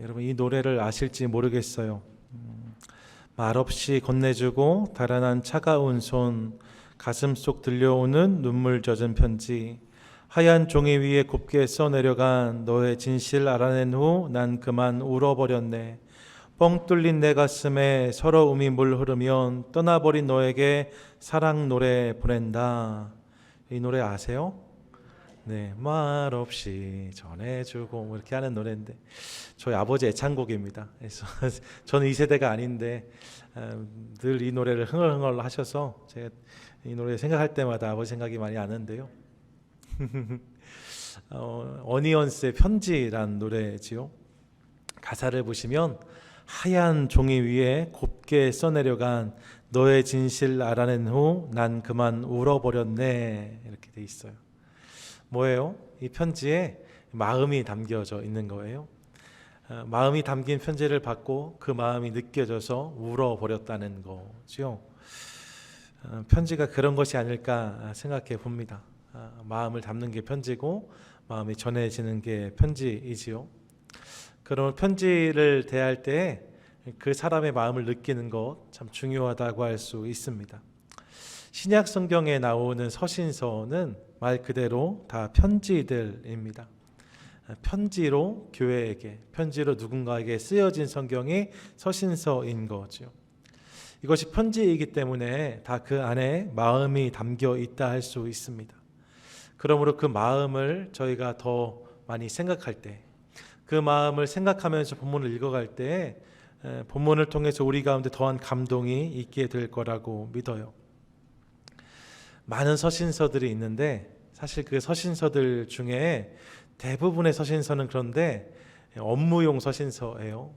여러분 이 노래를 아실지 모르겠어요. 말없이 건네주고 달아난 차가운 손, 가슴 속 들려오는 눈물 젖은 편지, 하얀 종이 위에 곱게 써내려간 너의 진실 알아낸 후 난 그만 울어버렸네. 뻥 뚫린 내 가슴에 서러움이 물 흐르면 떠나버린 너에게 사랑 노래 보낸다. 이 노래 아세요? 네, 말없이 전해주고 뭐 이렇게 하는 노래인데 저희 아버지 애창곡입니다. 그래서 저는 이 세대가 아닌데 늘 이 노래를 흥얼흥얼 하셔서 제가 이 노래 생각할 때마다 아버지 생각이 많이 나는데요. 어니언스의 편지란 노래지요. 가사를 보시면 하얀 종이 위에 곱게 써내려간 너의 진실 알아낸 후 난 그만 울어버렸네 이렇게 돼 있어요. 뭐예요? 이 편지에 마음이 담겨져 있는 거예요. 마음이 담긴 편지를 받고 그 마음이 느껴져서 울어버렸다는 거죠. 편지가 그런 것이 아닐까 생각해 봅니다. 마음을 담는 게 편지고 마음이 전해지는 게 편지이지요. 그런 편지를 대할 때 그 사람의 마음을 느끼는 것 참 중요하다고 할 수 있습니다. 신약 성경에 나오는 서신서는 말 그대로 다 편지들입니다. 편지로 교회에게, 편지로 누군가에게 쓰여진 성경이 서신서인 거죠. 이것이 편지이기 때문에 다 그 안에 마음이 담겨 있다 할 수 있습니다. 그러므로 그 마음을 저희가 더 많이 생각할 때, 그 마음을 생각하면서 본문을 읽어갈 때 본문을 통해서 우리 가운데 더한 감동이 있게 될 거라고 믿어요. 많은 서신서들이 있는데 사실 그 서신서들 중에 대부분의 서신서는 그런데 업무용 서신서예요.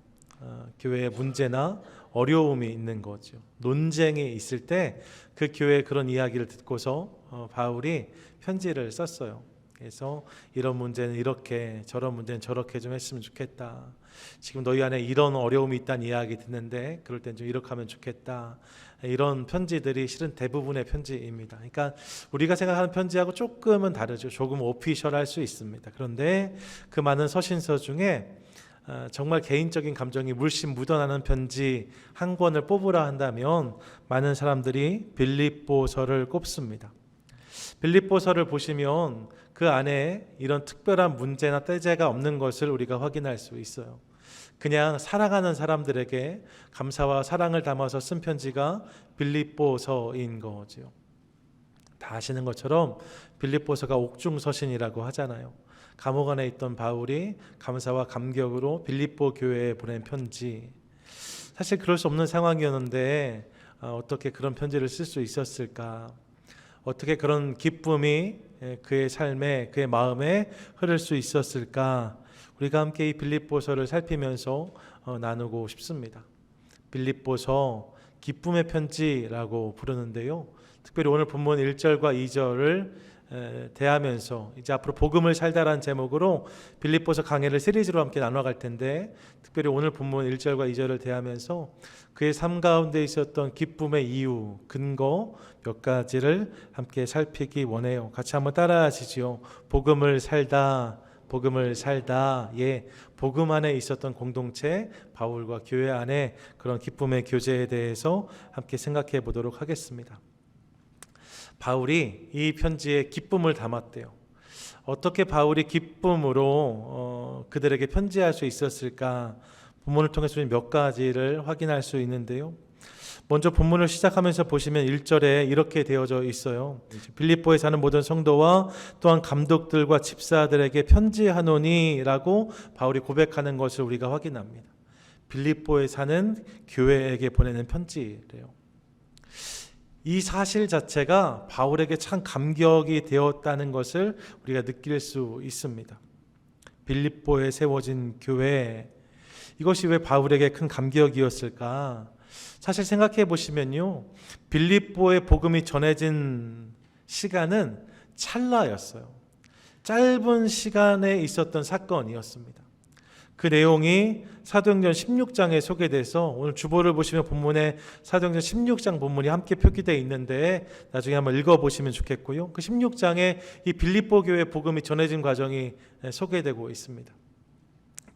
교회에 문제나 어려움이 있는 거죠. 논쟁이 있을 때 그 교회의 그런 이야기를 듣고서 바울이 편지를 썼어요. 그래서 이런 문제는 이렇게, 저런 문제는 저렇게 좀 했으면 좋겠다. 지금 너희 안에 이런 어려움이 있다는 이야기 듣는데 그럴 땐 좀 이렇게 하면 좋겠다. 이런 편지들이 실은 대부분의 편지입니다. 그러니까 우리가 생각하는 편지하고 조금은 다르죠. 조금 오피셜할 수 있습니다. 그런데 그 많은 서신서 중에 정말 개인적인 감정이 물씬 묻어나는 편지 한 권을 뽑으라 한다면 많은 사람들이 빌립보서를 꼽습니다. 빌립보서를 보시면 그 안에 이런 특별한 문제나 떼제가 없는 것을 우리가 확인할 수 있어요. 그냥 사랑하는 사람들에게 감사와 사랑을 담아서 쓴 편지가 빌립보서인 거죠. 다 아시는 것처럼 빌립보서가 옥중서신이라고 하잖아요. 감옥 안에 있던 바울이 감사와 감격으로 빌립보 교회에 보낸 편지. 사실 그럴 수 없는 상황이었는데 어떻게 그런 편지를 쓸 수 있었을까? 어떻게 그런 기쁨이 그의 삶에, 그의 마음에 흐를 수 있었을까? 우리가 함께 이 빌립보서를 살피면서 나누고 싶습니다. 빌립보서 기쁨의 편지라고 부르는데요. 특별히 오늘 본문 1절과 2절을 대하면서 이제 앞으로 복음을 살다라는 제목으로 빌립보서 강해를 시리즈로 함께 나눠갈 텐데, 특별히 오늘 본문 1절과 2절을 대하면서 그의 삶 가운데 있었던 기쁨의 이유, 근거 몇 가지를 함께 살피기 원해요. 같이 한번 따라 하시죠. 복음을 살다, 복음을 살다. 예, 복음 안에 있었던 공동체, 바울과 교회 안에 그런 기쁨의 교제에 대해서 함께 생각해 보도록 하겠습니다. 바울이 이 편지에 기쁨을 담았대요. 어떻게 바울이 기쁨으로 그들에게 편지할 수 있었을까? 본문을 통해서 몇 가지를 확인할 수 있는데요. 먼저 본문을 시작하면서 보시면 1절에 이렇게 되어져 있어요. 빌립보에 사는 모든 성도와 또한 감독들과 집사들에게 편지하노니 라고 바울이 고백하는 것을 우리가 확인합니다. 빌립보에 사는 교회에게 보내는 편지래요. 이 사실 자체가 바울에게 참 감격이 되었다는 것을 우리가 느낄 수 있습니다. 빌립보에 세워진 교회, 이것이 왜 바울에게 큰 감격이었을까? 사실 생각해 보시면요, 빌립보의 복음이 전해진 시간은 찰나였어요. 짧은 시간에 있었던 사건이었습니다. 그 내용이 사도행전 16장에 소개돼서 오늘 주보를 보시면 본문에 사도행전 16장 본문이 함께 표기되어 있는데 나중에 한번 읽어보시면 좋겠고요. 그 16장에 이 빌립보 교회 복음이 전해진 과정이 소개되고 있습니다.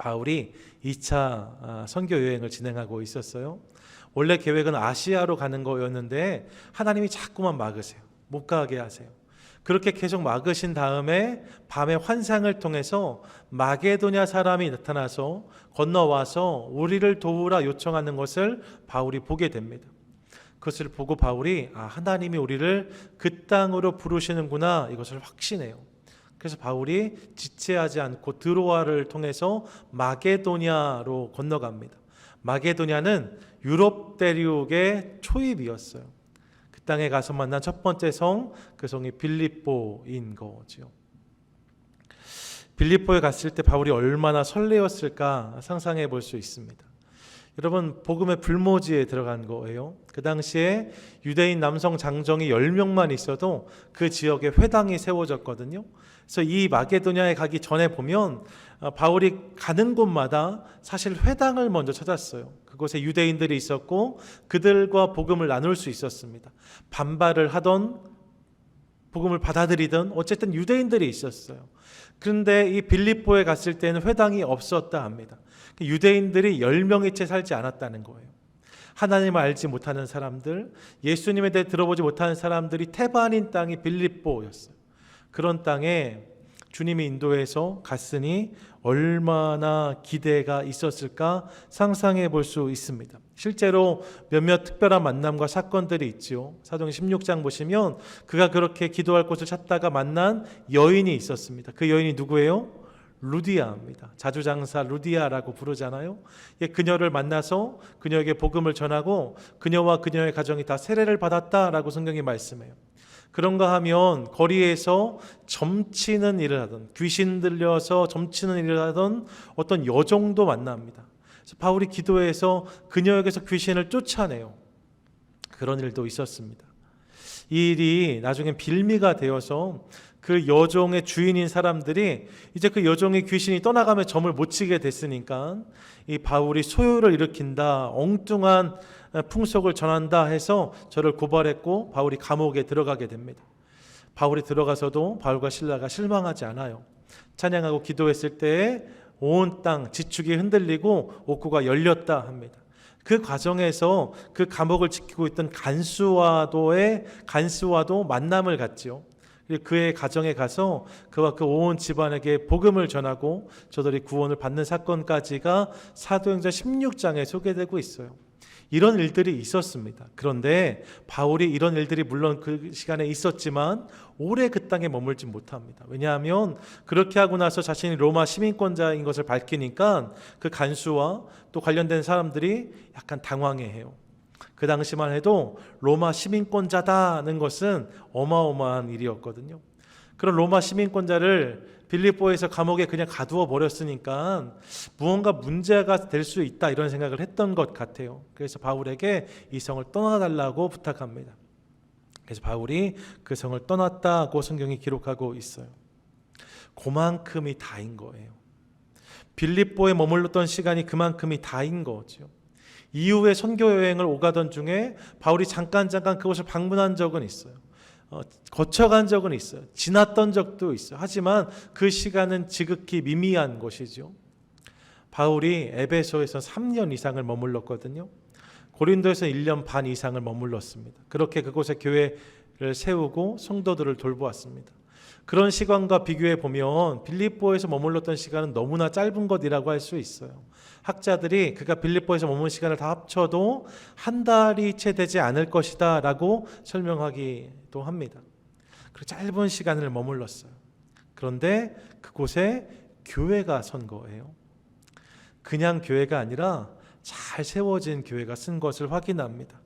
바울이 2차 선교 여행을 진행하고 있었어요. 원래 계획은 아시아로 가는 거였는데 하나님이 자꾸만 막으세요. 못 가게 하세요. 그렇게 계속 막으신 다음에 밤에 환상을 통해서 마게도냐 사람이 나타나서 건너와서 우리를 도우라 요청하는 것을 바울이 보게 됩니다. 그것을 보고 바울이 하나님이 우리를 그 땅으로 부르시는구나, 이것을 확신해요. 그래서 바울이 지체하지 않고 드로아를 통해서 마게도냐로 건너갑니다. 마게도냐는 유럽 대륙의 초입이었어요. 그 땅에 가서 만난 첫 번째 성, 그 성이 빌립보인 거죠. 빌립보에 갔을 때 바울이 얼마나 설레었을까 상상해 볼 수 있습니다. 여러분, 복음의 불모지에 들어간 거예요. 그 당시에 유대인 남성 장정이 10명만 있어도 그 지역에 회당이 세워졌거든요. 그래서 이 마게도냐에 가기 전에 보면 바울이 가는 곳마다 사실 회당을 먼저 찾았어요. 그곳에 유대인들이 있었고 그들과 복음을 나눌 수 있었습니다. 반발을 하던 복음을 받아들이던 어쨌든 유대인들이 있었어요. 그런데 이 빌립보에 갔을 때는 회당이 없었다 합니다. 유대인들이 10명이 채 살지 않았다는 거예요. 하나님을 알지 못하는 사람들, 예수님에 대해 들어보지 못하는 사람들이 태반인 땅이 빌립보였어요. 그런 땅에 주님이 인도해서 갔으니 얼마나 기대가 있었을까 상상해 볼 수 있습니다. 실제로 몇몇 특별한 만남과 사건들이 있죠. 사도행전 16장 보시면 그가 그렇게 기도할 곳을 찾다가 만난 여인이 있었습니다. 그 여인이 누구예요? 루디아입니다. 자주장사 루디아라고 부르잖아요. 그녀를 만나서 그녀에게 복음을 전하고 그녀와 그녀의 가정이 다 세례를 받았다라고 성경이 말씀해요. 그런가 하면 거리에서 점치는 일을 하던, 귀신 들려서 점치는 일을 하던 어떤 여종도 만납니다. 그래서 바울이 기도해서 그녀에게서 귀신을 쫓아내요. 그런 일도 있었습니다. 이 일이 나중에 빌미가 되어서 그 여종의 주인인 사람들이 이제 그 여종의 귀신이 떠나가면 점을 못 치게 됐으니까 이 바울이 소요를 일으킨다, 엉뚱한 풍속을 전한다 해서 저를 고발했고 바울이 감옥에 들어가게 됩니다. 바울이 들어가서도 바울과 실라가 실망하지 않아요. 찬양하고 기도했을 때 온 땅 지축이 흔들리고 옥구가 열렸다 합니다. 그 과정에서 그 감옥을 지키고 있던 간수와도 만남을 갖지요. 그의 가정에 가서 그와 그 온 집안에게 복음을 전하고 저들이 구원을 받는 사건까지가 사도행전 16장에 소개되고 있어요. 이런 일들이 있었습니다. 그런데 바울이 이런 일들이 물론 그 시간에 있었지만 오래 그 땅에 머물지 못합니다. 왜냐하면 그렇게 하고 나서 자신이 로마 시민권자인 것을 밝히니까 그 간수와 또 관련된 사람들이 약간 당황해해요. 그 당시만 해도 로마 시민권자다는 것은 어마어마한 일이었거든요. 그런 로마 시민권자를 빌립보에서 감옥에 그냥 가두어 버렸으니까 무언가 문제가 될 수 있다, 이런 생각을 했던 것 같아요. 그래서 바울에게 이 성을 떠나달라고 부탁합니다. 그래서 바울이 그 성을 떠났다고 성경이 기록하고 있어요. 그만큼이 다인 거예요. 빌립보에 머물렀던 시간이 그만큼이 다인 거죠. 이후에 선교 여행을 오가던 중에 바울이 잠깐 그곳을 방문한 적은 있어요. 거쳐간 적은 있어요. 지났던 적도 있어요. 하지만 그 시간은 지극히 미미한 것이죠. 바울이 에베소에서 3년 이상을 머물렀거든요. 고린도에서 1년 반 이상을 머물렀습니다. 그렇게 그곳에 교회를 세우고 성도들을 돌보았습니다. 그런 시간과 비교해 보면 빌립보에서 머물렀던 시간은 너무나 짧은 것이라고 할 수 있어요. 학자들이 그가 빌립보에서 머문 시간을 다 합쳐도 한 달이 채 되지 않을 것이다 라고 설명하기도 합니다. 그리고 짧은 시간을 머물렀어요. 그런데 그곳에 교회가 선 거예요. 그냥 교회가 아니라 잘 세워진 교회가 쓴 것을 확인합니다.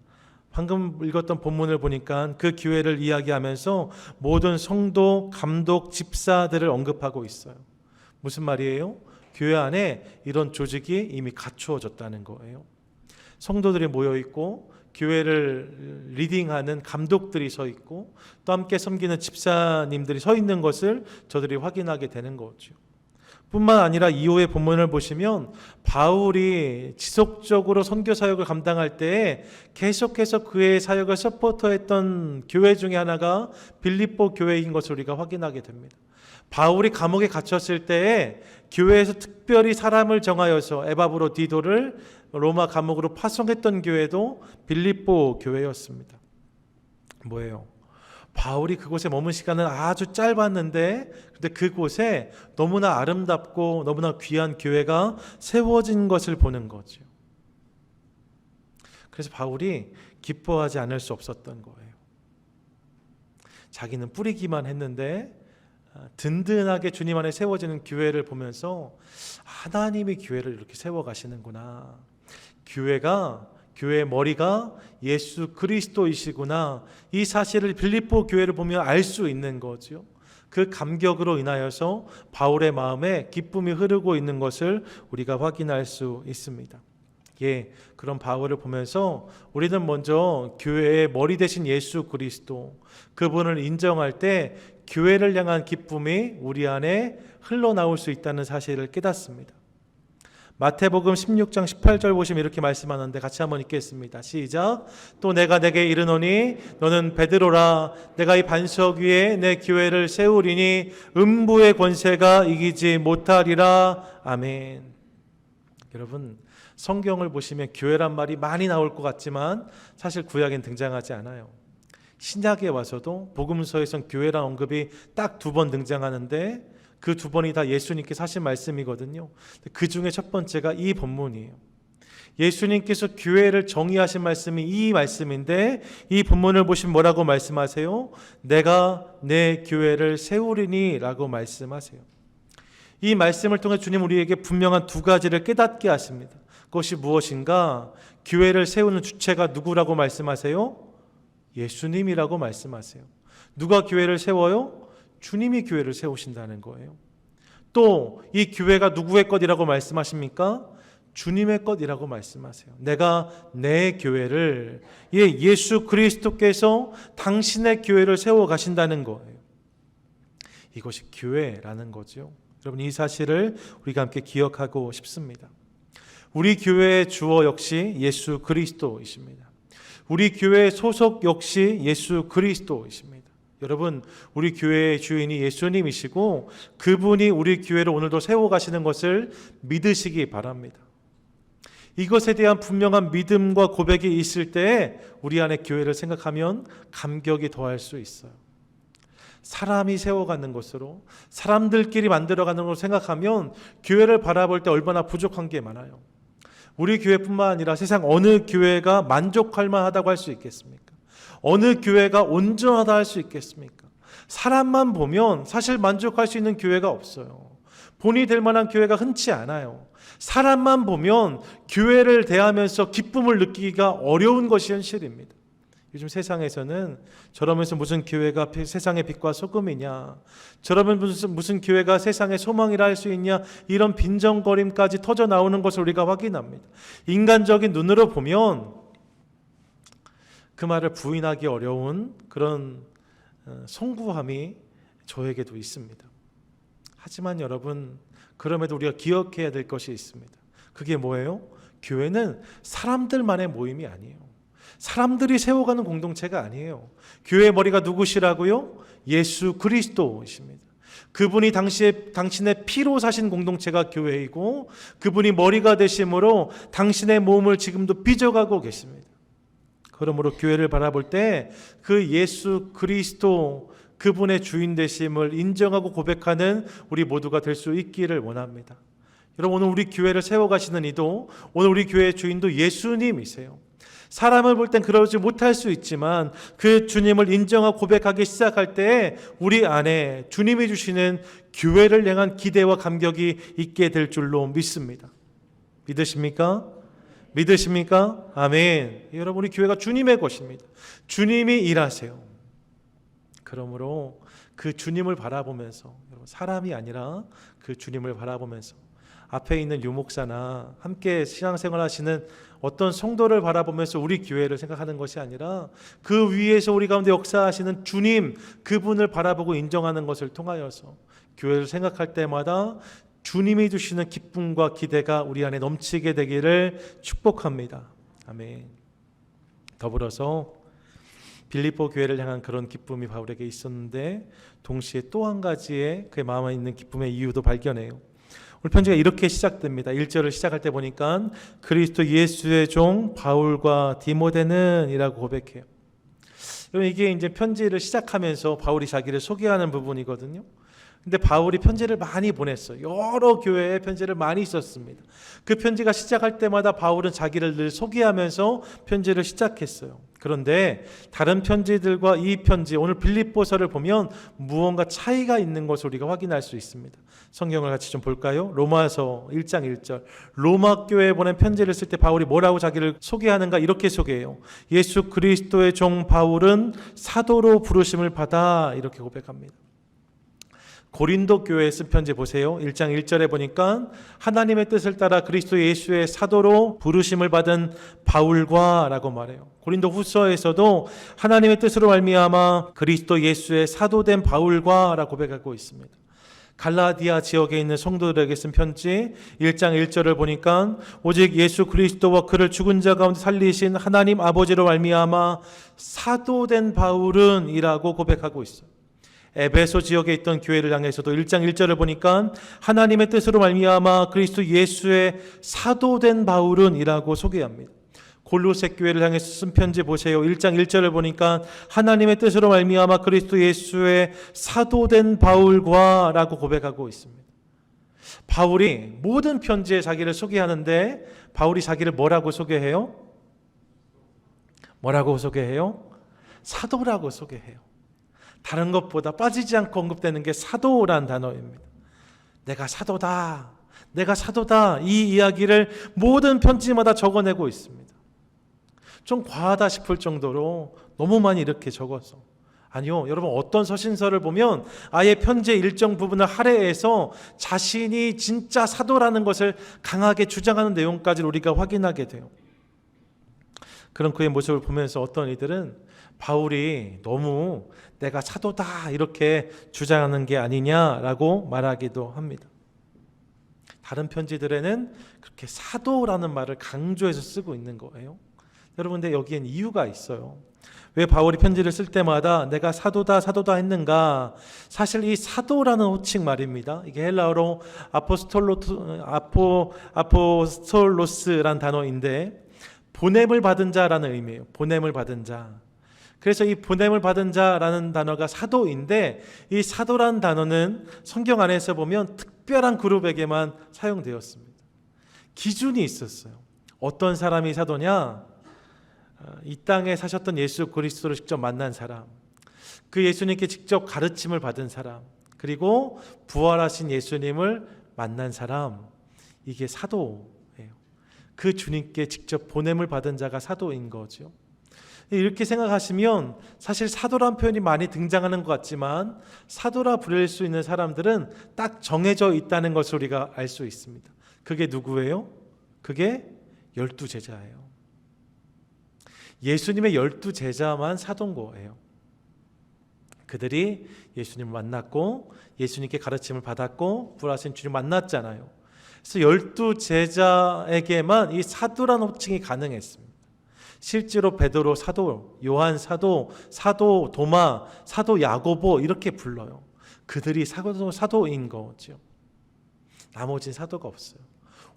방금 읽었던 본문을 보니까 그 교회를 이야기하면서 모든 성도, 감독, 집사들을 언급하고 있어요. 무슨 말이에요? 교회 안에 이런 조직이 이미 갖추어졌다는 거예요. 성도들이 모여 있고 교회를 리딩하는 감독들이 서 있고 또 함께 섬기는 집사님들이 서 있는 것을 저들이 확인하게 되는 거죠. 뿐만 아니라 이후의 본문을 보시면 바울이 지속적으로 선교 사역을 감당할 때 계속해서 그의 사역을 서포터했던 교회 중에 하나가 빌립보 교회인 것을 우리가 확인하게 됩니다. 바울이 감옥에 갇혔을 때에 교회에서 특별히 사람을 정하여서 에바브로 디도를 로마 감옥으로 파송했던 교회도 빌립보 교회였습니다. 뭐예요? 바울이 그곳에 머문 시간은 아주 짧았는데 근데 그곳에 너무나 아름답고 너무나 귀한 교회가 세워진 것을 보는 거죠. 그래서 바울이 기뻐하지 않을 수 없었던 거예요. 자기는 뿌리기만 했는데 든든하게 주님 안에 세워지는 교회를 보면서 하나님이 교회를 이렇게 세워가시는구나. 교회의 머리가 예수 그리스도이시구나. 이 사실을 빌립보 교회를 보면 알 수 있는 거죠. 그 감격으로 인하여서 바울의 마음에 기쁨이 흐르고 있는 것을 우리가 확인할 수 있습니다. 그런 바울을 보면서 우리는 먼저 교회의 머리 되신 예수 그리스도, 그분을 인정할 때 교회를 향한 기쁨이 우리 안에 흘러나올 수 있다는 사실을 깨닫습니다. 마태복음 16장 18절 보시면 이렇게 말씀하는데 같이 한번 읽겠습니다. 시작. 또 내가 내게 이르노니 너는 베드로라. 내가 이 반석 위에 내 교회를 세우리니 음부의 권세가 이기지 못하리라. 아멘. 여러분, 성경을 보시면 교회란 말이 많이 나올 것 같지만 사실 구약엔 등장하지 않아요. 신약에 와서도 복음서에선 교회란 언급이 딱 2번 등장하는데 그 2번이 다 예수님께서 하신 말씀이거든요. 그 중에 첫 번째가 이 본문이에요. 예수님께서 교회를 정의하신 말씀이 이 말씀인데 이 본문을 보시면 뭐라고 말씀하세요? 내가 내 교회를 세우리니 라고 말씀하세요. 이 말씀을 통해 주님 우리에게 분명한 2가지를 깨닫게 하십니다. 그것이 무엇인가? 교회를 세우는 주체가 누구라고 말씀하세요? 예수님이라고 말씀하세요. 누가 교회를 세워요? 주님이 교회를 세우신다는 거예요. 또 이 교회가 누구의 것이라고 말씀하십니까? 주님의 것이라고 말씀하세요. 내가 내 교회를, 예수 그리스도께서 당신의 교회를 세워 가신다는 거예요. 이것이 교회라는 거죠. 여러분, 이 사실을 우리가 함께 기억하고 싶습니다. 우리 교회의 주어 역시 예수 그리스도이십니다. 우리 교회의 소속 역시 예수 그리스도이십니다. 여러분, 우리 교회의 주인이 예수님이시고 그분이 우리 교회를 오늘도 세워가시는 것을 믿으시기 바랍니다. 이것에 대한 분명한 믿음과 고백이 있을 때 우리 안에 교회를 생각하면 감격이 더할 수 있어요. 사람이 세워가는 것으로, 사람들끼리 만들어가는 것으로 생각하면 교회를 바라볼 때 얼마나 부족한 게 많아요. 우리 교회뿐만 아니라 세상 어느 교회가 만족할 만하다고 할 수 있겠습니까? 어느 교회가 온전하다 할 수 있겠습니까? 사람만 보면 사실 만족할 수 있는 교회가 없어요. 본이 될 만한 교회가 흔치 않아요. 사람만 보면 교회를 대하면서 기쁨을 느끼기가 어려운 것이 현실입니다. 요즘 세상에서는 저러면서 무슨 교회가 세상의 빛과 소금이냐, 저러면 무슨 교회가 세상의 소망이라 할 수 있냐, 이런 빈정거림까지 터져 나오는 것을 우리가 확인합니다. 인간적인 눈으로 보면 그 말을 부인하기 어려운 그런 송구함이 저에게도 있습니다. 하지만 여러분, 그럼에도 우리가 기억해야 될 것이 있습니다. 그게 뭐예요? 교회는 사람들만의 모임이 아니에요. 사람들이 세워가는 공동체가 아니에요. 교회의 머리가 누구시라고요? 예수 그리스도이십니다. 그분이 당신의 피로 사신 공동체가 교회이고 그분이 머리가 되심으로 당신의 몸을 지금도 빚어가고 계십니다. 그러므로 교회를 바라볼 때 그 예수 그리스도, 그분의 주인 되심을 인정하고 고백하는 우리 모두가 될 수 있기를 원합니다. 여러분, 오늘 우리 교회를 세워가시는 이도, 오늘 우리 교회의 주인도 예수님이세요. 사람을 볼 땐 그러지 못할 수 있지만 그 주님을 인정하고 고백하기 시작할 때 우리 안에 주님이 주시는 교회를 향한 기대와 감격이 있게 될 줄로 믿습니다. 믿으십니까? 믿으십니까? 아멘. 여러분, 우리 교회가 주님의 것입니다. 주님이 일하세요. 그러므로 그 주님을 바라보면서, 여러분, 사람이 아니라 그 주님을 바라보면서 앞에 있는 유목사나 함께 신앙생활 하시는 어떤 성도를 바라보면서 우리 교회를 생각하는 것이 아니라 그 위에서 우리 가운데 역사하시는 주님, 그분을 바라보고 인정하는 것을 통하여서 교회를 생각할 때마다 주님이 주시는 기쁨과 기대가 우리 안에 넘치게 되기를 축복합니다. 아멘. 더불어서 빌립보 교회를 향한 그런 기쁨이 바울에게 있었는데 동시에 또 한 가지의 그의 마음에 있는 기쁨의 이유도 발견해요. 오늘 편지가 이렇게 시작됩니다. 1절을 시작할 때 보니까 그리스도 예수의 종 바울과 디모데는 이라고 고백해요. 이게 이제 편지를 시작하면서 바울이 자기를 소개하는 부분이거든요. 근데 바울이 편지를 많이 보냈어요. 여러 교회에 편지를 많이 썼습니다. 그 편지가 시작할 때마다 바울은 자기를 늘 소개하면서 편지를 시작했어요. 그런데 다른 편지들과 이 편지, 오늘 빌립보서를 보면 무언가 차이가 있는 것을 우리가 확인할 수 있습니다. 성경을 같이 좀 볼까요? 로마서 1장 1절. 로마 교회에 보낸 편지를 쓸 때 바울이 뭐라고 자기를 소개하는가? 이렇게 소개해요. 예수 그리스도의 종 바울은 사도로 부르심을 받아, 이렇게 고백합니다. 고린도 교회에 쓴 편지 보세요. 1장 1절에 보니까 하나님의 뜻을 따라 그리스도 예수의 사도로 부르심을 받은 바울과 라고 말해요. 고린도 후서에서도 하나님의 뜻으로 말미암아 그리스도 예수의 사도된 바울과 라고 고백하고 있습니다. 갈라디아 지역에 있는 성도들에게 쓴 편지 1장 1절을 보니까 오직 예수 그리스도와 그를 죽은 자 가운데 살리신 하나님 아버지로 말미암아 사도된 바울은 이라고 고백하고 있어요. 에베소 지역에 있던 교회를 향해서도 1장 1절을 보니까 하나님의 뜻으로 말미암아 그리스도 예수의 사도된 바울은 이라고 소개합니다. 골로새 교회를 향해서 쓴 편지 보세요. 1장 1절을 보니까 하나님의 뜻으로 말미암아 그리스도 예수의 사도된 바울과 라고 고백하고 있습니다. 바울이 모든 편지에 자기를 소개하는데 바울이 자기를 뭐라고 소개해요? 뭐라고 소개해요? 사도라고 소개해요. 다른 것보다 빠지지 않고 언급되는 게 사도란 단어입니다. 내가 사도다, 내가 사도다, 이 이야기를 모든 편지마다 적어내고 있습니다. 좀 과하다 싶을 정도로 너무 많이 이렇게 적어서, 아니요, 여러분 어떤 서신서를 보면 아예 편지의 일정 부분을 할애해서 자신이 진짜 사도라는 것을 강하게 주장하는 내용까지 우리가 확인하게 돼요. 그런 그의 모습을 보면서 어떤 이들은 바울이 너무 내가 사도다 이렇게 주장하는 게 아니냐라고 말하기도 합니다. 다른 편지들에는 그렇게 사도라는 말을 강조해서 쓰고 있는 거예요. 여러분, 근데 여기엔 이유가 있어요. 왜 바울이 편지를 쓸 때마다 내가 사도다 사도다 했는가? 사실 이 사도라는 호칭 말입니다. 이게 헬라어로 아포스톨로스란 단어인데 보냄을 받은 자라는 의미예요. 보냄을 받은 자. 그래서 이 보냄을 받은 자라는 단어가 사도인데 이 사도라는 단어는 성경 안에서 보면 특별한 그룹에게만 사용되었습니다. 기준이 있었어요. 어떤 사람이 사도냐? 이 땅에 사셨던 예수 그리스도를 직접 만난 사람, 그 예수님께 직접 가르침을 받은 사람, 그리고 부활하신 예수님을 만난 사람, 이게 사도예요. 그 주님께 직접 보냄을 받은 자가 사도인 거죠. 이렇게 생각하시면 사실 사도란 표현이 많이 등장하는 것 같지만 사도라 부를 수 있는 사람들은 딱 정해져 있다는 것을 우리가 알 수 있습니다. 그게 누구예요? 그게 12제자예요. 예수님의 12제자만 사도인 거예요. 그들이 예수님을 만났고 예수님께 가르침을 받았고 부활하신 주님 만났잖아요. 그래서 12제자에게만 이 사도라는 호칭이 가능했습니다. 실제로 베드로 사도, 요한 사도, 사도 도마, 사도 야고보 이렇게 불러요. 그들이 사도인 거죠. 나머진 사도가 없어요.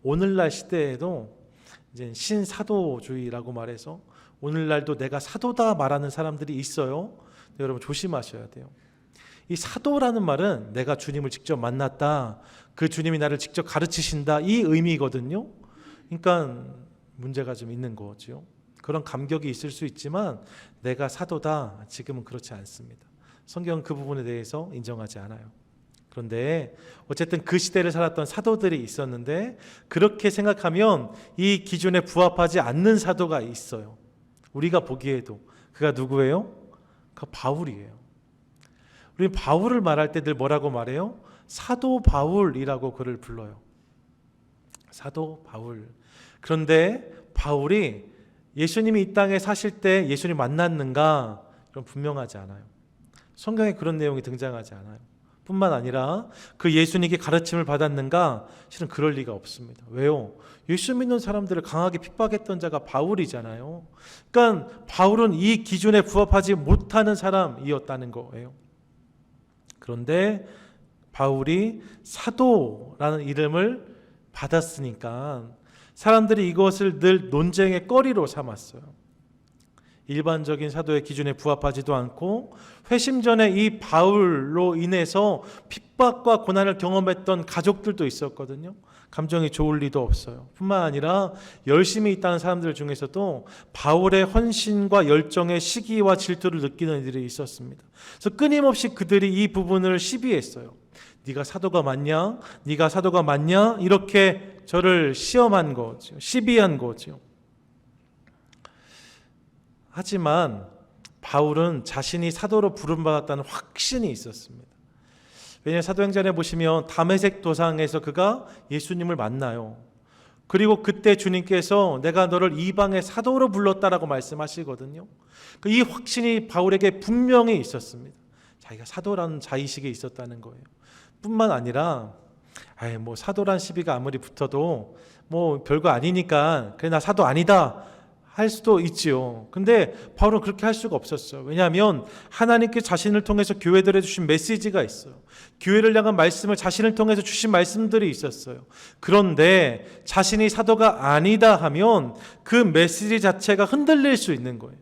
오늘날 시대에도 이제 신사도주의라고 말해서 오늘날도 내가 사도다 말하는 사람들이 있어요. 여러분 조심하셔야 돼요. 이 사도라는 말은 내가 주님을 직접 만났다, 그 주님이 나를 직접 가르치신다, 이 의미거든요. 그러니까 문제가 좀 있는 거죠. 그런 감격이 있을 수 있지만 내가 사도다, 지금은 그렇지 않습니다. 성경은 그 부분에 대해서 인정하지 않아요. 그런데 어쨌든 그 시대를 살았던 사도들이 있었는데 그렇게 생각하면 이 기준에 부합하지 않는 사도가 있어요. 우리가 보기에도. 그가 누구예요? 그 바울이에요. 우리 바울을 말할 때 늘 뭐라고 말해요? 사도 바울이라고 그를 불러요. 사도 바울. 그런데 바울이 예수님이 이 땅에 사실 때 예수님 만났는가? 그럼 분명하지 않아요. 성경에 그런 내용이 등장하지 않아요. 뿐만 아니라 그 예수님께 가르침을 받았는가? 실은 그럴 리가 없습니다. 왜요? 예수 믿는 사람들을 강하게 핍박했던 자가 바울이잖아요. 그러니까 바울은 이 기준에 부합하지 못하는 사람이었다는 거예요. 그런데 바울이 사도라는 이름을 받았으니까 사람들이 이것을 늘 논쟁의 거리로 삼았어요. 일반적인 사도의 기준에 부합하지도 않고 회심 전에 이 바울로 인해서 핍박과 고난을 경험했던 가족들도 있었거든요. 감정이 좋을 리도 없어요. 뿐만 아니라 열심히 있다는 사람들 중에서도 바울의 헌신과 열정의 시기와 질투를 느끼는 이들이 있었습니다. 그래서 끊임없이 그들이 이 부분을 시비했어요. 네가 사도가 맞냐? 네가 사도가 맞냐? 이렇게 저를 시험한 거죠. 시비한 거죠. 하지만 바울은 자신이 사도로 부름받았다는 확신이 있었습니다. 왜냐하면 사도행전에 보시면 다메섹 도상에서 그가 예수님을 만나요. 그리고 그때 주님께서 내가 너를 이방의 사도로 불렀다라고 말씀하시거든요. 이 확신이 바울에게 분명히 있었습니다. 자기가 사도라는 자의식이 있었다는 거예요. 뿐만 아니라 뭐 사도란 시비가 아무리 붙어도 뭐 별거 아니니까 그래 나 사도 아니다 할 수도 있지요. 근데 바울은 그렇게 할 수가 없었어요. 왜냐하면 하나님께 자신을 통해서 교회들에 주신 메시지가 있어요. 교회를 향한 말씀을 자신을 통해서 주신 말씀들이 있었어요. 그런데 자신이 사도가 아니다 하면 그 메시지 자체가 흔들릴 수 있는 거예요.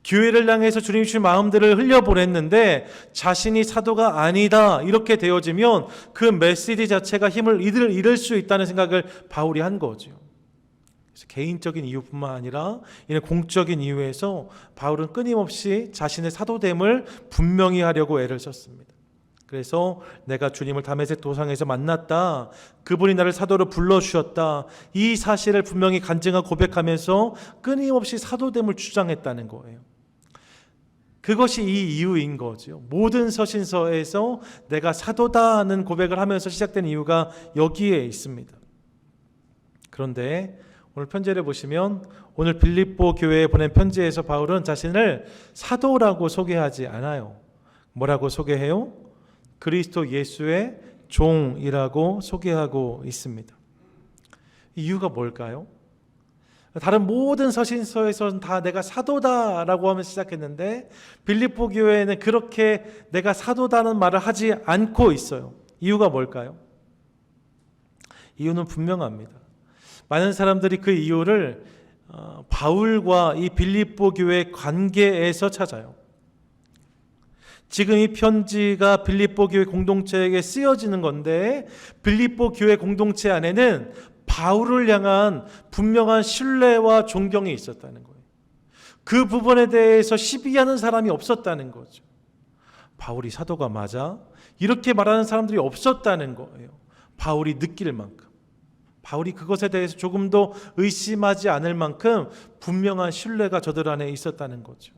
교회를 향해서 주님이 주신 마음들을 흘려보냈는데 자신이 사도가 아니다 이렇게 되어지면 그 메시지 자체가 힘을 잃을 수 있다는 생각을 바울이 한 거죠. 그래서 개인적인 이유뿐만 아니라 이런 공적인 이유에서 바울은 끊임없이 자신의 사도됨을 분명히 하려고 애를 썼습니다. 그래서 내가 주님을 다메섹 도상에서 만났다. 그분이 나를 사도로 불러주셨다. 이 사실을 분명히 간증하고 고백하면서 끊임없이 사도됨을 주장했다는 거예요. 그것이 이 이유인 거죠. 모든 서신서에서 내가 사도다는 고백을 하면서 시작된 이유가 여기에 있습니다. 그런데 오늘 편지를 보시면 오늘 빌립보 교회에 보낸 편지에서 바울은 자신을 사도라고 소개하지 않아요. 뭐라고 소개해요? 그리스도 예수의 종이라고 소개하고 있습니다. 이유가 뭘까요? 다른 모든 서신서에서는 다 내가 사도다라고 하면서 시작했는데 빌립보 교회에는 그렇게 내가 사도다는 말을 하지 않고 있어요. 이유가 뭘까요? 이유는 분명합니다. 많은 사람들이 그 이유를 바울과 이 빌립보 교회의 관계에서 찾아요. 지금 이 편지가 빌립보 교회 공동체에게 쓰여지는 건데 빌립보 교회 공동체 안에는 바울을 향한 분명한 신뢰와 존경이 있었다는 거예요. 그 부분에 대해서 시비하는 사람이 없었다는 거죠. 바울이 사도가 맞아? 이렇게 말하는 사람들이 없었다는 거예요. 바울이 느낄 만큼. 바울이 그것에 대해서 조금도 의심하지 않을 만큼 분명한 신뢰가 저들 안에 있었다는 거죠.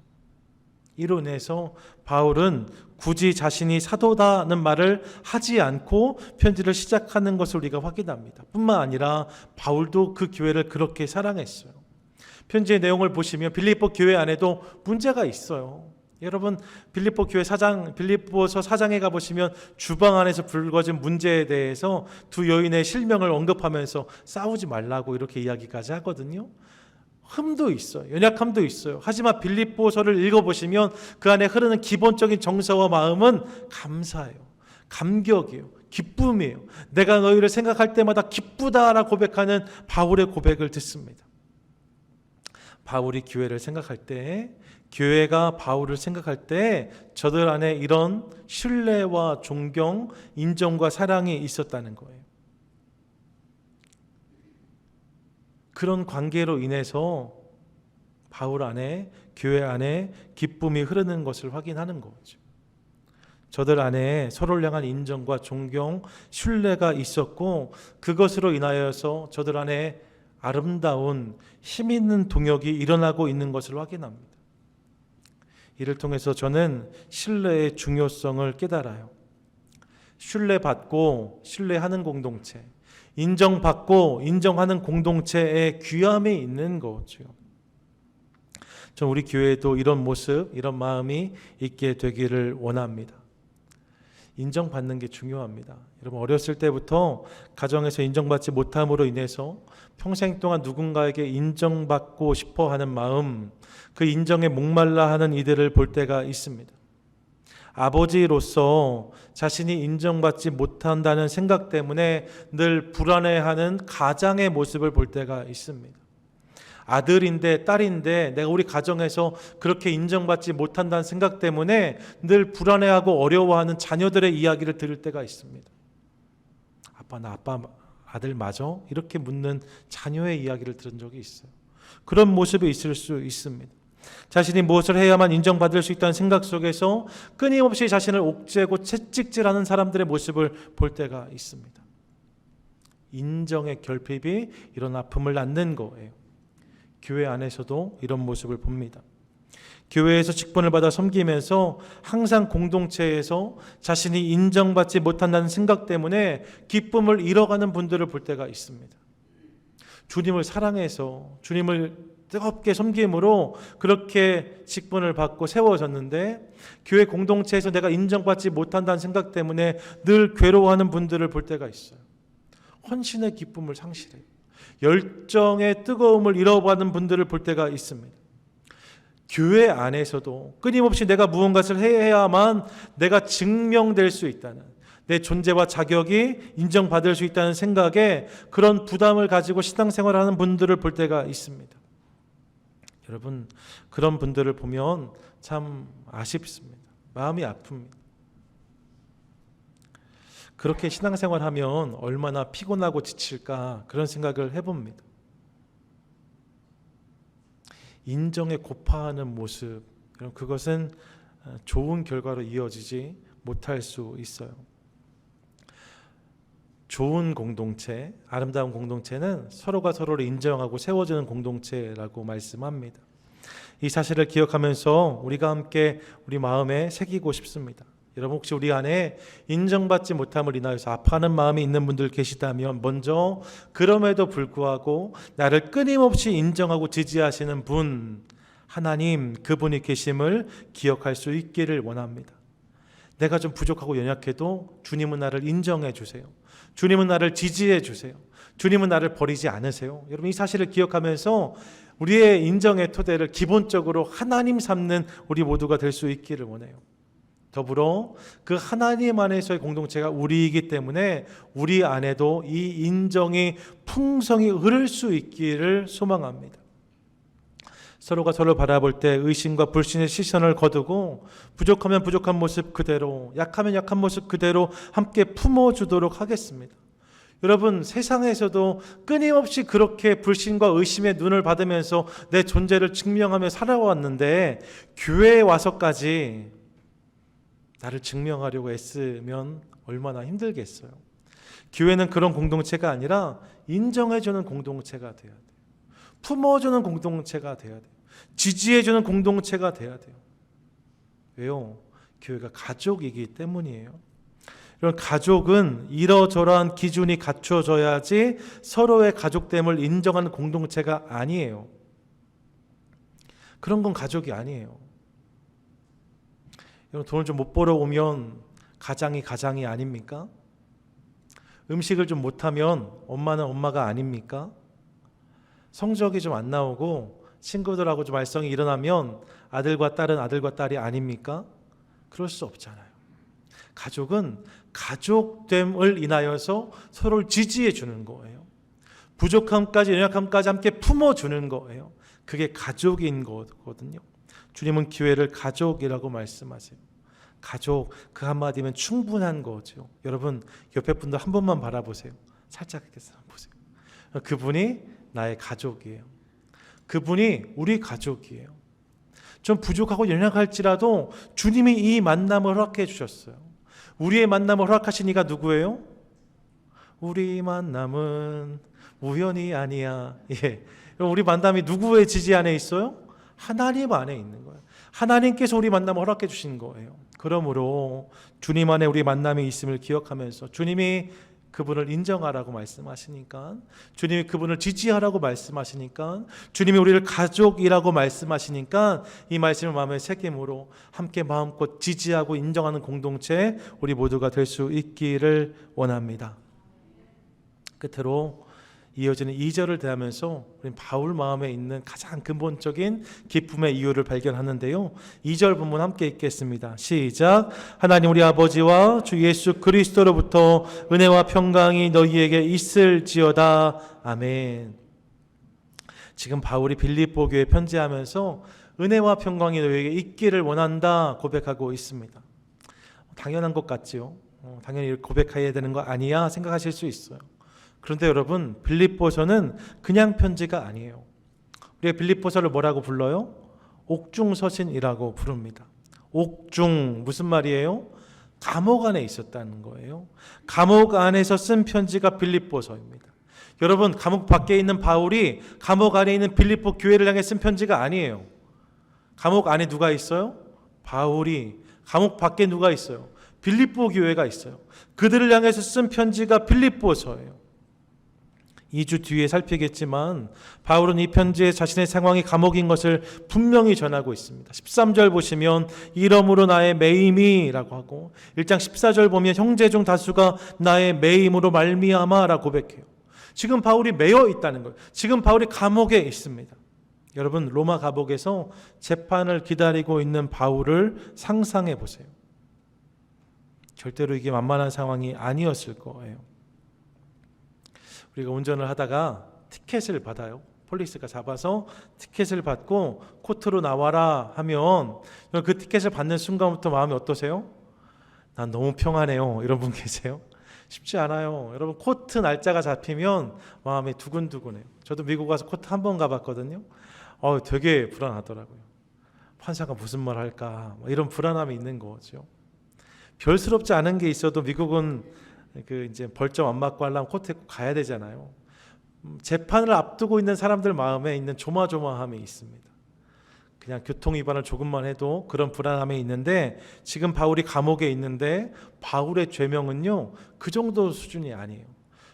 이로 인해서 바울은 굳이 자신이 사도다는 말을 하지 않고 편지를 시작하는 것을 우리가 확인합니다. 뿐만 아니라 바울도 그 교회를 그렇게 사랑했어요. 편지의 내용을 보시면 빌립보 교회 안에도 문제가 있어요. 여러분 빌립보 교회 빌립보서 4장에 가보시면 주방 안에서 불거진 문제에 대해서 두 여인의 실명을 언급하면서 싸우지 말라고 이렇게 이야기까지 하거든요. 흠도 있어요. 연약함도 있어요. 하지만 빌립보서를 읽어보시면 그 안에 흐르는 기본적인 정서와 마음은 감사예요. 감격이에요. 기쁨이에요. 내가 너희를 생각할 때마다 기쁘다라고 고백하는 바울의 고백을 듣습니다. 바울이 교회를 생각할 때, 교회가 바울을 생각할 때 저들 안에 이런 신뢰와 존경, 인정과 사랑이 있었다는 거예요. 그런 관계로 인해서 바울 안에, 교회 안에 기쁨이 흐르는 것을 확인하는 거죠. 저들 안에 서로를 향한 인정과 존경, 신뢰가 있었고 그것으로 인하여서 저들 안에 아름다운 힘 있는 동역이 일어나고 있는 것을 확인합니다. 이를 통해서 저는 신뢰의 중요성을 깨달아요. 신뢰받고 신뢰하는 공동체, 인정받고 인정하는 공동체의 귀함이 있는 거죠. 전 우리 교회에도 이런 모습, 이런 마음이 있게 되기를 원합니다. 인정받는 게 중요합니다. 여러분, 어렸을 때부터 가정에서 인정받지 못함으로 인해서 평생 동안 누군가에게 인정받고 싶어 하는 마음, 그 인정에 목말라 하는 이들을 볼 때가 있습니다. 아버지로서 자신이 인정받지 못한다는 생각 때문에 늘 불안해하는 가장의 모습을 볼 때가 있습니다. 아들인데 딸인데 내가 우리 가정에서 그렇게 인정받지 못한다는 생각 때문에 늘 불안해하고 어려워하는 자녀들의 이야기를 들을 때가 있습니다. 아빠, 나 아들 맞아? 이렇게 묻는 자녀의 이야기를 들은 적이 있어요. 그런 모습이 있을 수 있습니다. 자신이 무엇을 해야만 인정받을 수 있다는 생각 속에서 끊임없이 자신을 옥죄고 채찍질하는 사람들의 모습을 볼 때가 있습니다. 인정의 결핍이 이런 아픔을 낳는 거예요. 교회 안에서도 이런 모습을 봅니다. 교회에서 직분을 받아 섬기면서 항상 공동체에서 자신이 인정받지 못한다는 생각 때문에 기쁨을 잃어가는 분들을 볼 때가 있습니다. 주님을 사랑해서 주님을 뜨겁게 섬김으로 그렇게 직분을 받고 세워졌는데 교회 공동체에서 내가 인정받지 못한다는 생각 때문에 늘 괴로워하는 분들을 볼 때가 있어요. 헌신의 기쁨을 상실해요. 열정의 뜨거움을 잃어버리는 분들을 볼 때가 있습니다. 교회 안에서도 끊임없이 내가 무언가를 해야만 내가 증명될 수 있다는, 내 존재와 자격이 인정받을 수 있다는 생각에 그런 부담을 가지고 신앙생활을 하는 분들을 볼 때가 있습니다. 여러분, 그런 분들을 보면 참 아쉽습니다. 마음이 아픕니다. 그렇게 신앙생활하면 얼마나 피곤하고 지칠까 그런 생각을 해봅니다. 인정에 고파하는 모습, 그것은 좋은 결과로 이어지지 못할 수 있어요. 좋은 공동체, 아름다운 공동체는 서로가 서로를 인정하고 세워주는 공동체라고 말씀합니다. 이 사실을 기억하면서 우리가 함께 우리 마음에 새기고 싶습니다. 여러분, 혹시 우리 안에 인정받지 못함을 인하여서 아파하는 마음이 있는 분들 계시다면 먼저 그럼에도 불구하고 나를 끊임없이 인정하고 지지하시는 분, 하나님, 그분이 계심을 기억할 수 있기를 원합니다. 내가 좀 부족하고 연약해도 주님은 나를 인정해 주세요. 주님은 나를 지지해 주세요. 주님은 나를 버리지 않으세요. 여러분, 이 사실을 기억하면서 우리의 인정의 토대를 기본적으로 하나님 삼는 우리 모두가 될 수 있기를 원해요. 더불어 그 하나님 안에서의 공동체가 우리이기 때문에 우리 안에도 이 인정이 풍성히 흐를 수 있기를 소망합니다. 서로가 서로를 바라볼 때 의심과 불신의 시선을 거두고 부족하면 부족한 모습 그대로, 약하면 약한 모습 그대로 함께 품어주도록 하겠습니다. 여러분, 세상에서도 끊임없이 그렇게 불신과 의심의 눈을 받으면서 내 존재를 증명하며 살아왔는데 교회에 와서까지 나를 증명하려고 애쓰면 얼마나 힘들겠어요. 교회는 그런 공동체가 아니라 인정해주는 공동체가 돼야 돼요. 품어주는 공동체가 돼야 돼요. 지지해주는 공동체가 돼야 돼요. 왜요? 교회가 가족이기 때문이에요. 이런 가족은 이러저러한 기준이 갖춰져야지 서로의 가족됨을 인정하는 공동체가 아니에요. 그런 건 가족이 아니에요. 돈을 좀 못 벌어 오면 가장이 아닙니까? 음식을 좀 못하면 엄마는 엄마가 아닙니까? 성적이 좀 안 나오고 친구들하고 좀 말썽이 일어나면 아들과 딸은 아들과 딸이 아닙니까? 그럴 수 없잖아요. 가족은 가족됨을 인하여서 서로를 지지해 주는 거예요. 부족함까지 연약함까지 함께 품어주는 거예요. 그게 가족인 거거든요. 주님은 교회를 가족이라고 말씀하세요. 가족, 그 한마디면 충분한 거죠. 여러분, 옆에 분들 한 번만 바라보세요. 살짝 이렇게 보세요. 그분이 나의 가족이에요. 그분이 우리 가족이에요. 좀 부족하고 연약할지라도 주님이 이 만남을 허락해 주셨어요. 우리의 만남을 허락하신 이가 누구예요? 우리 만남은 우연이 아니야. 예. 우리 만남이 누구의 지지 안에 있어요? 하나님 안에 있는 거예요. 하나님께서 우리 만남을 허락해 주신 거예요. 그러므로 주님 안에 우리 만남이 있음을 기억하면서 주님이 그분을 인정하라고 말씀하시니까, 주님이 그분을 지지하라고 말씀하시니까, 주님이 우리를 가족이라고 말씀하시니까 이 말씀을 마음에 새김으로 함께 마음껏 지지하고 인정하는 공동체 우리 모두가 될 수 있기를 원합니다. 끝으로 이어지는 2절을 대하면서 우리 바울 마음에 있는 가장 근본적인 기쁨의 이유를 발견하는데요. 2절 본문 함께 읽겠습니다. 시작. 하나님 우리 아버지와 주 예수 그리스도로부터 은혜와 평강이 너희에게 있을지어다. 아멘. 지금 바울이 빌립보 교회에 편지하면서 은혜와 평강이 너희에게 있기를 원한다 고백하고 있습니다. 당연한 것 같지요. 당연히 고백해야 되는 거 아니야 생각하실 수 있어요. 그런데 여러분, 빌립보서는 그냥 편지가 아니에요. 우리가 빌립보서를 뭐라고 불러요? 옥중서신이라고 부릅니다. 옥중 무슨 말이에요? 감옥 안에 있었다는 거예요. 감옥 안에서 쓴 편지가 빌립보서입니다. 여러분, 감옥 밖에 있는 바울이 감옥 안에 있는 빌립보 교회를 향해 쓴 편지가 아니에요. 감옥 안에 누가 있어요? 바울이. 감옥 밖에 누가 있어요? 빌립보 교회가 있어요. 그들을 향해서 쓴 편지가 빌립보서예요. 2주 뒤에 살피겠지만 바울은 이 편지에 자신의 상황이 감옥인 것을 분명히 전하고 있습니다. 13절 보시면 이러므로 나의 매임이라고 하고 1장 14절 보면 형제 중 다수가 나의 매임으로 말미암아라고 고백해요. 지금 바울이 매여 있다는 거예요. 지금 바울이 감옥에 있습니다. 여러분, 로마 감옥에서 재판을 기다리고 있는 바울을 상상해 보세요. 절대로 이게 만만한 상황이 아니었을 거예요. 우리가 운전을 하다가 티켓을 받아요. 폴리스가 잡아서 티켓을 받고 코트로 나와라 하면 그 티켓을 받는 순간부터 마음이 어떠세요? 난 너무 평안해요. 이런 분 계세요? 쉽지 않아요. 여러분, 코트 날짜가 잡히면 마음이 두근두근해요. 저도 미국 가서 코트 한 번 가봤거든요. 되게 불안하더라고요. 판사가 무슨 말 할까, 이런 불안함이 있는 거죠. 별스럽지 않은 게 있어도 미국은 이제 벌점 안 맞고 하려면 코트에 꼭 가야 되잖아요. 재판을 앞두고 있는 사람들 마음에 있는 조마조마함이 있습니다. 그냥 교통 위반을 조금만 해도 그런 불안함이 있는데, 지금 바울이 감옥에 있는데 바울의 죄명은요 그 정도 수준이 아니에요.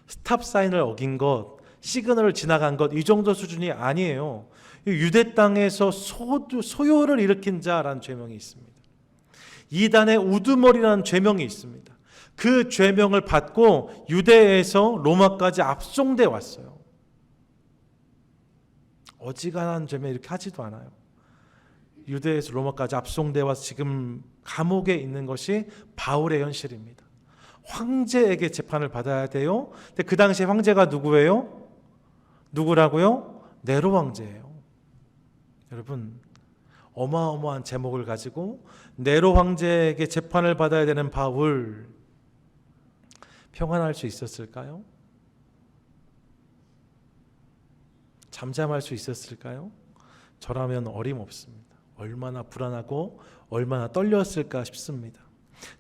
스탑 사인을 어긴 것, 시그널을 지나간 것, 이 정도 수준이 아니에요. 유대 땅에서 소요를 일으킨 자라는 죄명이 있습니다. 이단의 우두머리라는 죄명이 있습니다. 그 죄명을 받고 유대에서 로마까지 압송돼 왔어요. 어지간한 죄명 이렇게 하지도 않아요. 유대에서 로마까지 압송돼 와서 지금 감옥에 있는 것이 바울의 현실입니다. 황제에게 재판을 받아야 돼요. 근데 그 당시에 황제가 누구예요? 누구라고요? 네로 황제예요. 여러분, 어마어마한 제목을 가지고 네로 황제에게 재판을 받아야 되는 바울, 평안할 수 있었을까요? 잠잠할 수 있었을까요? 저라면 어림없습니다. 얼마나 불안하고 얼마나 떨렸을까 싶습니다.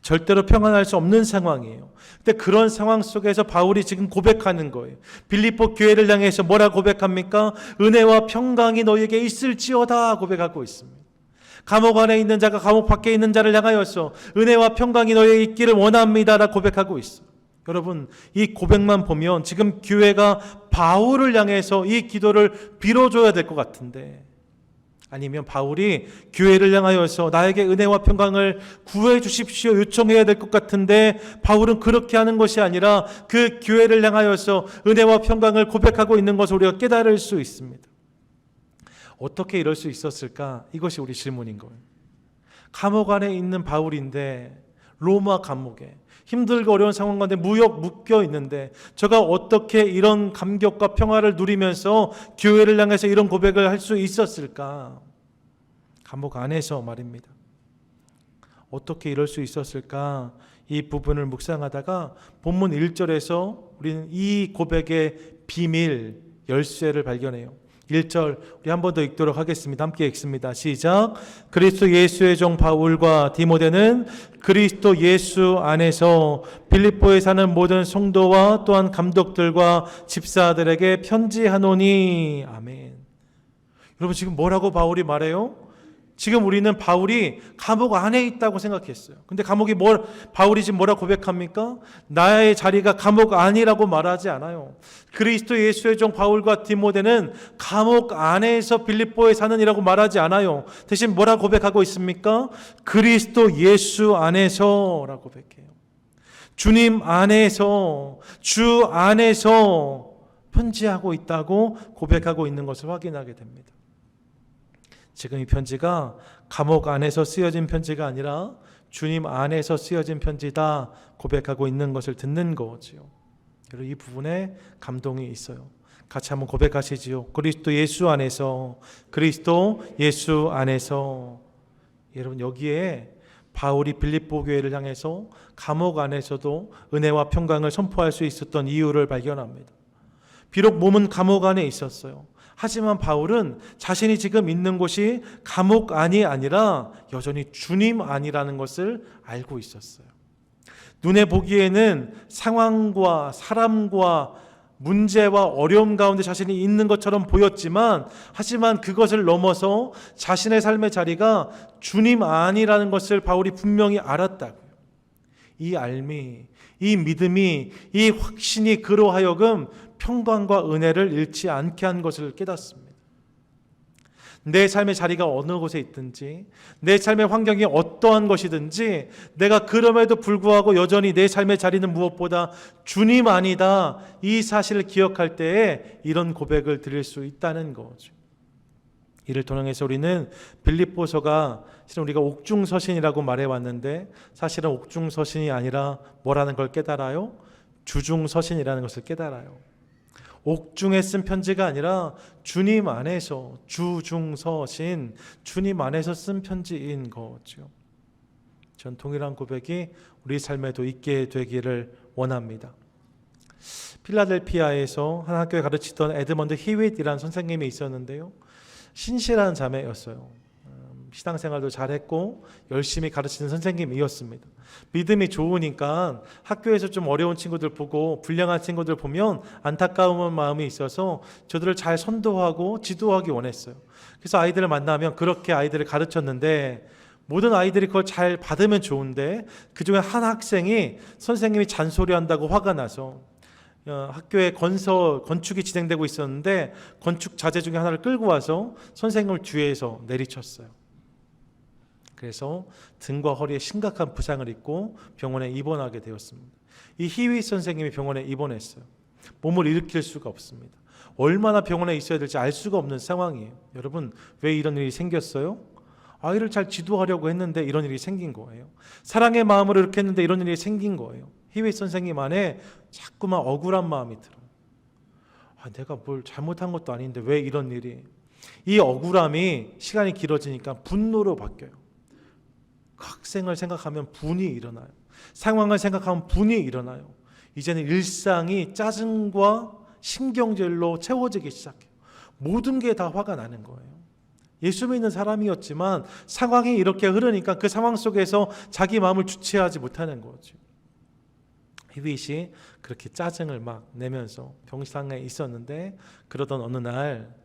절대로 평안할 수 없는 상황이에요. 근데 그런 상황 속에서 바울이 지금 고백하는 거예요. 빌립보 교회를 향해서 뭐라 고백합니까? 은혜와 평강이 너희에게 있을지어다 고백하고 있습니다. 감옥 안에 있는 자가 감옥 밖에 있는 자를 향하여서 은혜와 평강이 너희에게 있기를 원합니다라 고백하고 있어요. 여러분, 이 고백만 보면 지금 교회가 바울을 향해서 이 기도를 빌어줘야 될 것 같은데, 아니면 바울이 교회를 향하여서 나에게 은혜와 평강을 구해 주십시오 요청해야 될 것 같은데, 바울은 그렇게 하는 것이 아니라 그 교회를 향하여서 은혜와 평강을 고백하고 있는 것을 우리가 깨달을 수 있습니다. 어떻게 이럴 수 있었을까? 이것이 우리 질문인 거예요. 감옥 안에 있는 바울인데, 로마 감옥에 힘들고 어려운 상황 가운데 무역 묶여 있는데, 저가 어떻게 이런 감격과 평화를 누리면서 교회를 향해서 이런 고백을 할 수 있었을까? 감옥 안에서 말입니다. 어떻게 이럴 수 있었을까? 이 부분을 묵상하다가 본문 1절에서 우리는 이 고백의 비밀, 열쇠를 발견해요. 1절 우리 한 번 더 읽도록 하겠습니다. 함께 읽습니다. 시작. 그리스도 예수의 종 바울과 디모데는 그리스도 예수 안에서 빌립보에 사는 모든 성도와 또한 감독들과 집사들에게 편지하노니. 아멘. 여러분, 지금 뭐라고 바울이 말해요? 지금 우리는 바울이 감옥 안에 있다고 생각했어요. 근데 바울이 지금 뭐라 고백합니까? 나의 자리가 감옥 안이라고 말하지 않아요. 그리스도 예수의 종 바울과 디모데는 감옥 안에서 빌립보에 사는 이라고 말하지 않아요. 대신 뭐라 고백하고 있습니까? 그리스도 예수 안에서라고 고백해요. 주님 안에서, 주 안에서 편지하고 있다고 고백하고 있는 것을 확인하게 됩니다. 지금 이 편지가 감옥 안에서 쓰여진 편지가 아니라 주님 안에서 쓰여진 편지다 고백하고 있는 것을 듣는 거지요. 여러분, 이 부분에 감동이 있어요. 같이 한번 고백하시지요. 그리스도 예수 안에서, 그리스도 예수 안에서. 여러분, 여기에 바울이 빌립보 교회를 향해서 감옥 안에서도 은혜와 평강을 선포할 수 있었던 이유를 발견합니다. 비록 몸은 감옥 안에 있었어요. 하지만 바울은 자신이 지금 있는 곳이 감옥 안이 아니라 여전히 주님 안이라는 것을 알고 있었어요. 눈에 보기에는 상황과 사람과 문제와 어려움 가운데 자신이 있는 것처럼 보였지만, 하지만 그것을 넘어서 자신의 삶의 자리가 주님 안이라는 것을 바울이 분명히 알았다고요. 이 알미, 이 믿음이, 이 확신이 그로 하여금 평강과 은혜를 잃지 않게 한 것을 깨닫습니다. 내 삶의 자리가 어느 곳에 있든지, 내 삶의 환경이 어떠한 것이든지, 내가 그럼에도 불구하고 여전히 내 삶의 자리는 무엇보다 주님 안이다, 이 사실을 기억할 때에 이런 고백을 드릴 수 있다는 거죠. 이를 통해서 우리는 빌립보서가 실은 우리가 옥중서신이라고 말해왔는데, 사실은 옥중서신이 아니라 뭐라는 걸 깨달아요? 주중서신이라는 것을 깨달아요. 옥중에 쓴 편지가 아니라 주님 안에서, 주중서신, 주님 안에서 쓴 편지인 거죠. 전 동일한 고백이 우리 삶에도 있게 되기를 원합니다. 필라델피아에서 한 학교에 가르치던 에드먼드 히윗이라는 선생님이 있었는데요, 신실한 자매였어요. 신앙생활도 잘했고 열심히 가르치는 선생님이었습니다. 믿음이 좋으니까 학교에서 좀 어려운 친구들 보고, 불량한 친구들 보면 안타까운 마음이 있어서 저들을 잘 선도하고 지도하기 원했어요. 그래서 아이들을 만나면 그렇게 아이들을 가르쳤는데, 모든 아이들이 그걸 잘 받으면 좋은데 그중에 한 학생이 선생님이 잔소리한다고 화가 나서 학교에 건축이 진행되고 있었는데 건축 자재 중에 하나를 끌고 와서 선생님을 뒤에서 내리쳤어요. 그래서 등과 허리에 심각한 부상을 입고 병원에 입원하게 되었습니다. 이 히윗 선생님이 병원에 입원했어요. 몸을 일으킬 수가 없습니다. 얼마나 병원에 있어야 될지 알 수가 없는 상황이에요. 여러분, 왜 이런 일이 생겼어요? 아이를 잘 지도하려고 했는데 이런 일이 생긴 거예요. 사랑의 마음으로 이렇게 했는데 이런 일이 생긴 거예요. 히윗 선생님 안에 자꾸만 억울한 마음이 들어요. 내가 뭘 잘못한 것도 아닌데 왜 이런 일이. 이 억울함이 시간이 길어지니까 분노로 바뀌어요. 학생을 생각하면 분이 일어나요. 상황을 생각하면 분이 일어나요. 이제는 일상이 짜증과 신경질로 채워지기 시작해요. 모든 게 다 화가 나는 거예요. 예수 믿는 사람이었지만 상황이 이렇게 흐르니까 그 상황 속에서 자기 마음을 주체하지 못하는 거죠. 히윗이 그렇게 짜증을 막 내면서 병상에 있었는데, 그러던 어느 날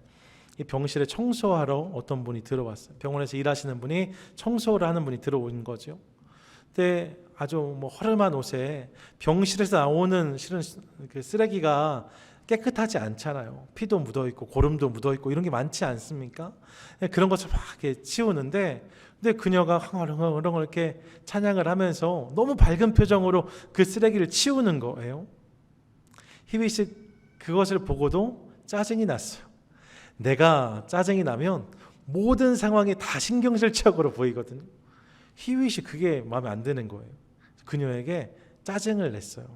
이 병실에 청소하러 어떤 분이 들어왔어요. 병원에서 일하시는 분이, 청소를 하는 분이 들어온 거죠. 근데 아주 허름한 옷에 병실에서 나오는 실은 그 쓰레기가 깨끗하지 않잖아요. 피도 묻어있고 고름도 묻어있고 이런 게 많지 않습니까? 그런 것을 막 이렇게 치우는데, 근데 그녀가 흥얼흥얼 이렇게 찬양을 하면서 너무 밝은 표정으로 그 쓰레기를 치우는 거예요. 히윗이 그것을 보고도 짜증이 났어요. 내가 짜증이 나면 모든 상황이 다 신경질적으로 보이거든요. 히윗이 그게 마음에 안 드는 거예요. 그녀에게 짜증을 냈어요.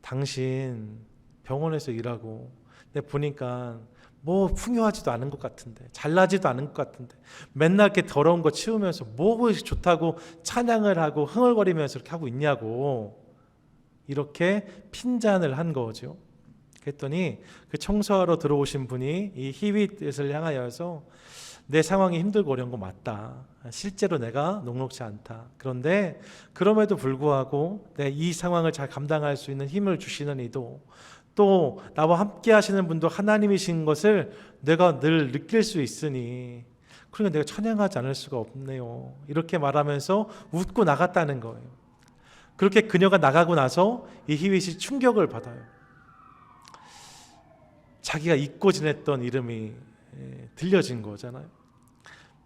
당신 병원에서 일하고 내가 보니까 풍요하지도 않은 것 같은데, 잘나지도 않은 것 같은데, 맨날 이렇게 더러운 거 치우면서 뭐 좋다고 찬양을 하고 흥얼거리면서 이렇게 하고 있냐고, 이렇게 핀잔을 한 거죠. 그랬더니 그 청소하러 들어오신 분이 이 히윗을 향하여서, 내 상황이 힘들고 어려운 거 맞다. 실제로 내가 녹록지 않다. 그런데 그럼에도 불구하고 내 이 상황을 잘 감당할 수 있는 힘을 주시는 이도, 또 나와 함께 하시는 분도 하나님이신 것을 내가 늘 느낄 수 있으니, 그러니까 내가 찬양하지 않을 수가 없네요. 이렇게 말하면서 웃고 나갔다는 거예요. 그렇게 그녀가 나가고 나서 이 히윗이 충격을 받아요. 자기가 잊고 지냈던 이름이 들려진 거잖아요.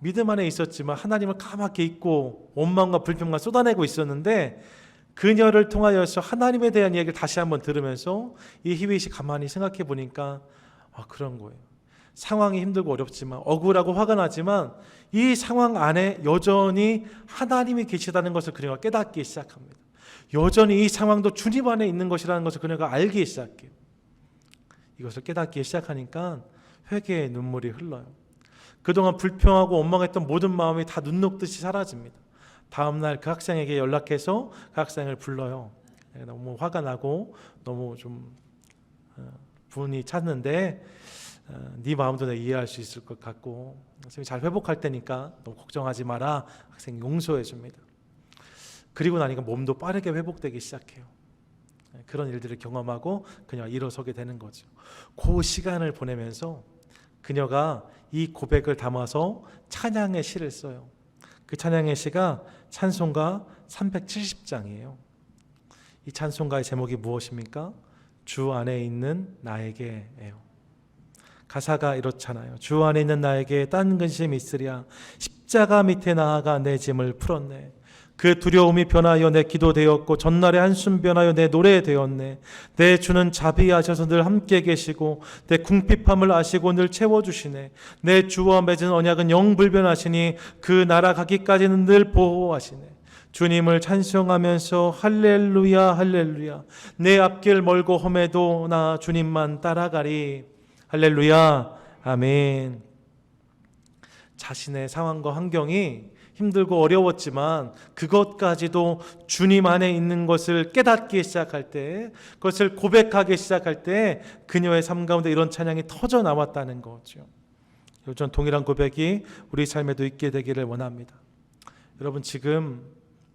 믿음 안에 있었지만 하나님을 까맣게 잊고 원망과 불평만 쏟아내고 있었는데, 그녀를 통하여서 하나님에 대한 이야기를 다시 한번 들으면서 이 히윗이 가만히 생각해 보니까 그런 거예요. 상황이 힘들고 어렵지만, 억울하고 화가 나지만 이 상황 안에 여전히 하나님이 계시다는 것을 그녀가 깨닫기 시작합니다. 여전히 이 상황도 주님 안에 있는 것이라는 것을 그녀가 알기 시작해요. 이것을 깨닫기 시작하니까 회개의 눈물이 흘러요. 그동안 불평하고 원망했던 모든 마음이 다 눈 녹듯이 사라집니다. 다음날 그 학생에게 연락해서 그 학생을 불러요. 너무 화가 나고 너무 좀 분이 찼는데 네 마음도 내가 이해할 수 있을 것 같고 선생님이 잘 회복할 테니까 너무 걱정하지 마라. 학생이 용서해 줍니다. 그리고 나니까 몸도 빠르게 회복되기 시작해요. 그런 일들을 경험하고 그녀가 일어서게 되는 거죠. 그 시간을 보내면서 그녀가 이 고백을 담아서 찬양의 시를 써요. 그 찬양의 시가 찬송가 370장이에요. 이 찬송가의 제목이 무엇입니까? 주 안에 있는 나에게예요. 가사가 이렇잖아요. 주 안에 있는 나에게 딴 근심 있으랴. 십자가 밑에 나아가 내 짐을 풀었네. 그 두려움이 변하여 내 기도 되었고 전날의 한숨 변하여 내 노래 되었네. 내 주는 자비하셔서 늘 함께 계시고 내 궁핍함을 아시고 늘 채워주시네. 내 주와 맺은 언약은 영불변하시니 그 나라 가기까지는 늘 보호하시네. 주님을 찬송하면서 할렐루야 할렐루야. 내 앞길 멀고 험해도 나 주님만 따라가리. 할렐루야 아멘. 자신의 상황과 환경이 힘들고 어려웠지만 그것까지도 주님 안에 있는 것을 깨닫기 시작할 때, 그것을 고백하기 시작할 때 그녀의 삶 가운데 이런 찬양이 터져 나왔다는 거죠. 요즘 동일한 고백이 우리 삶에도 있게 되기를 원합니다. 여러분 지금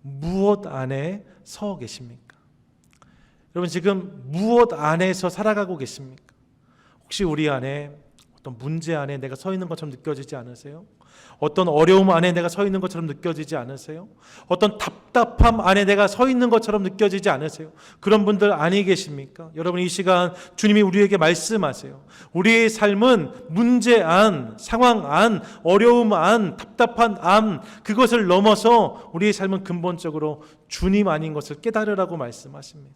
무엇 안에 서 계십니까? 여러분 지금 무엇 안에서 살아가고 계십니까? 혹시 우리 안에 어떤 문제 안에 내가 서 있는 것처럼 느껴지지 않으세요? 어떤 어려움 안에 내가 서 있는 것처럼 느껴지지 않으세요? 어떤 답답함 안에 내가 서 있는 것처럼 느껴지지 않으세요? 그런 분들 아니 계십니까? 여러분 이 시간 주님이 우리에게 말씀하세요. 우리의 삶은 문제 안, 상황 안, 어려움 안, 답답한 안, 그것을 넘어서 우리의 삶은 근본적으로 주님 아닌 것을 깨달으라고 말씀하십니다.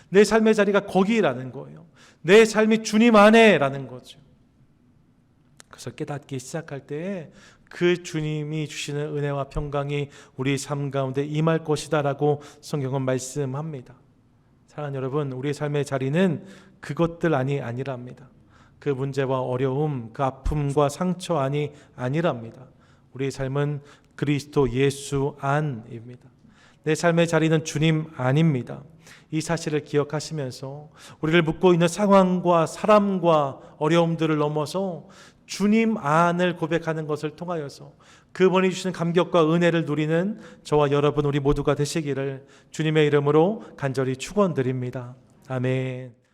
내 삶의 자리가 거기라는 거예요. 내 삶이 주님 안에라는 거죠. 그래서 깨닫기 시작할 때에 그 주님이 주시는 은혜와 평강이 우리 삶 가운데 임할 것이다라고 성경은 말씀합니다. 사랑하는 여러분, 우리의 삶의 자리는 그것들 아니랍니다. 그 문제와 어려움, 그 아픔과 상처 아니랍니다. 우리의 삶은 그리스도 예수 안입니다. 내 삶의 자리는 주님 안입니다. 이 사실을 기억하시면서 우리를 묶고 있는 상황과 사람과 어려움들을 넘어서 주님 안을 고백하는 것을 통하여서 그분이 주시는 감격과 은혜를 누리는 저와 여러분 우리 모두가 되시기를 주님의 이름으로 간절히 축원드립니다. 아멘.